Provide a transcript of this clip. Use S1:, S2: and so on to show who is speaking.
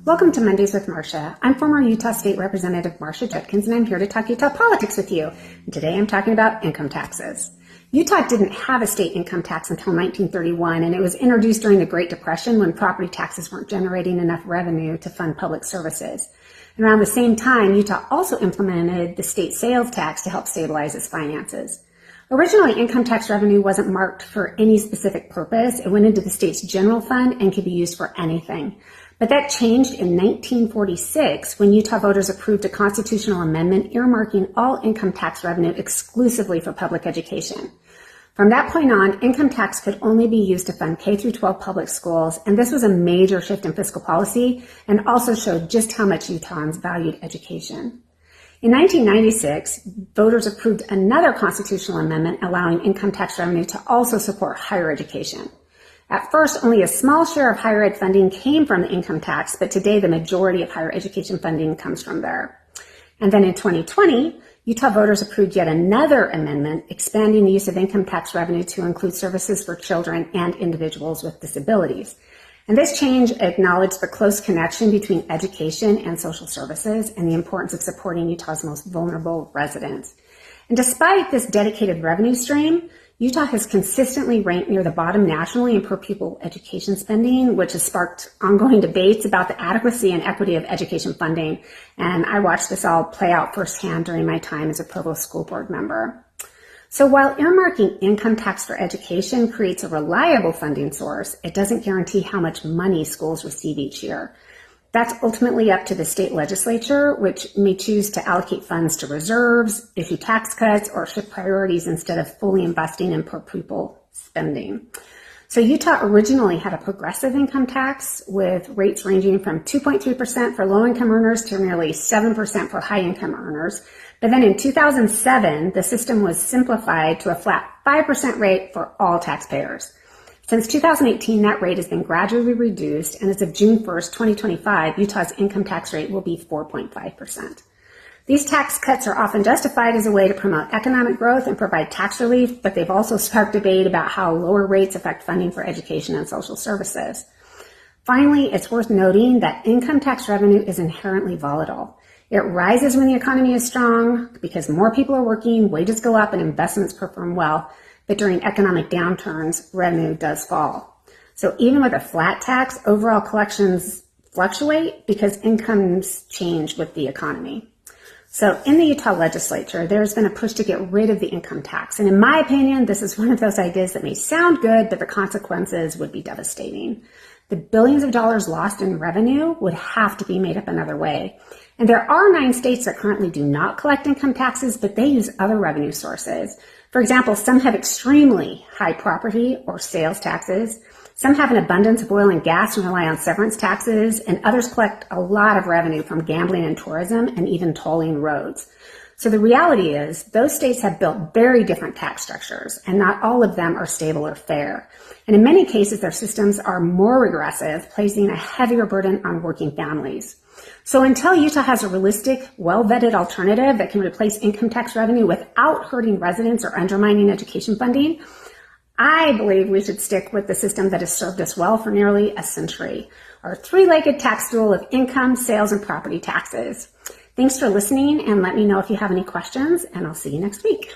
S1: Welcome to Mondays with Marcia. I'm former Utah State Representative Marcia Judkins, and I'm here to talk Utah politics with you. And today I'm talking about income taxes. Utah didn't have a state income tax until 1931, and it was introduced during the Great Depression when property taxes weren't generating enough revenue to fund public services. And around the same time, Utah also implemented the state sales tax to help stabilize its finances. Originally, income tax revenue wasn't marked for any specific purpose. It went into the state's general fund and could be used for anything. But that changed in 1946 when Utah voters approved a constitutional amendment earmarking all income tax revenue exclusively for public education. From that point on, income tax could only be used to fund K-12 public schools, and this was a major shift in fiscal policy and also showed just how much Utahns valued education. In 1996, voters approved another constitutional amendment allowing income tax revenue to also support higher education. At first, only a small share of higher ed funding came from the income tax, but today the majority of higher education funding comes from there. And then in 2020, Utah voters approved yet another amendment expanding the use of income tax revenue to include services for children and individuals with disabilities. And this change acknowledged the close connection between education and social services and the importance of supporting Utah's most vulnerable residents. And despite this dedicated revenue stream, Utah has consistently ranked near the bottom nationally in per pupil education spending, which has sparked ongoing debates about the adequacy and equity of education funding. And I watched this all play out firsthand during my time as a Provost School Board member. So while earmarking income tax for education creates a reliable funding source, it doesn't guarantee how much money schools receive each year. That's ultimately up to the state legislature, which may choose to allocate funds to reserves, issue tax cuts, or shift priorities instead of fully investing in per pupil spending. So Utah originally had a progressive income tax with rates ranging from 2.3% for low-income earners to nearly 7% for high-income earners. But then in 2007, the system was simplified to a flat 5% rate for all taxpayers. Since 2018, that rate has been gradually reduced, and as of June 1st, 2025, Utah's income tax rate will be 4.5%. These tax cuts are often justified as a way to promote economic growth and provide tax relief, but they've also sparked debate about how lower rates affect funding for education and social services. Finally, it's worth noting that income tax revenue is inherently volatile. It rises when the economy is strong because more people are working, wages go up, and investments perform well. But during economic downturns, revenue does fall. So even with a flat tax, overall collections fluctuate because incomes change with the economy. So in the Utah legislature, there's been a push to get rid of the income tax. And in my opinion, this is one of those ideas that may sound good, but the consequences would be devastating. The billions of dollars lost in revenue would have to be made up another way. And there are 9 states that currently do not collect income taxes, but they use other revenue sources. For example, some have extremely high property or sales taxes. Some have an abundance of oil and gas and rely on severance taxes, and others collect a lot of revenue from gambling and tourism and even tolling roads. So the reality is those states have built very different tax structures, and not all of them are stable or fair. And in many cases, their systems are more regressive, placing a heavier burden on working families. So until Utah has a realistic, well-vetted alternative that can replace income tax revenue without hurting residents or undermining education funding, I believe we should stick with the system that has served us well for nearly a century, our 3-legged tax stool of income, sales, and property taxes. Thanks for listening, and let me know if you have any questions, and I'll see you next week.